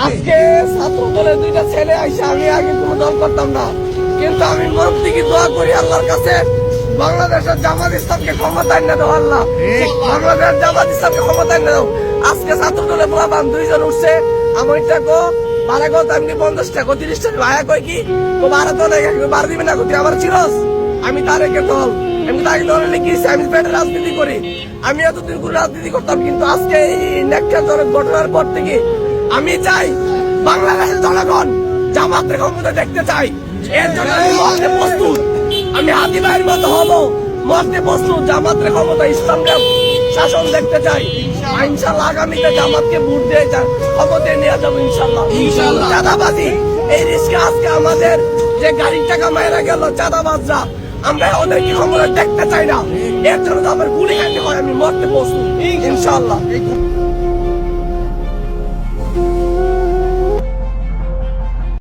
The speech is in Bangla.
আজকে ছাত্র দলের দুইটা ছেলে আইসা, আমি আগে কোনো দল করতাম না, কিন্তু আমি মন থেকে দোয়া করি আল্লাহর কাছে বাংলাদেশের জামাত ইসলামকে ক্ষমতায় না দাও। আল্লাহ বাংলাদেশের জামাত ইসলামকে ক্ষমতায় না দাও। আজকে ছাত্র দলের পোলাপান দুইজন উঠছে, আমারটা গো ভাড়া গো তেমনি 50 টাকা 30 টাকা ভাড়া কয় কি তো ভাড়া তো নাই, ভাড়া দিবে না, তুই আমার চিরস। আমি তারেকে দল, আমি তাকে দলে লিখেছি, আমি পেটের রাজনীতি করি, আমি এতদিন করে রাজনীতি করতাম, কিন্তু আজকে এই নেকটাজনক ঘটনার পর থেকে আমি চাই বাংলাদেশের জনগণ জামাতের ক্ষমতা দেখতে চাই। এর জন্য আমি মরতে প্রস্তুত, আমি হাতি ভাইয়ের মতো হবো, মরতে প্রস্তুত। জামাতের ক্ষমতা, ইসলামের শাসন দেখতে চাই। ইনশাল্লাহ আগামীতে জামাতকে ভোট দিয়ে ক্ষমতায় নিয়ে যাবো ইনশাল্লাহ। চাঁদাবাজি এই রিস্কে আজকে আমাদের যে গাড়ির টাকা মায়েরা গেল চাঁদাবাজরা, আমরা ওদেরকে ক্ষমতা দেখতে চাই না। এর জন্য তো আমার গুলি খাইতে হয়, আমি মরতে প্রস্তুত ইনশাল্লাহ।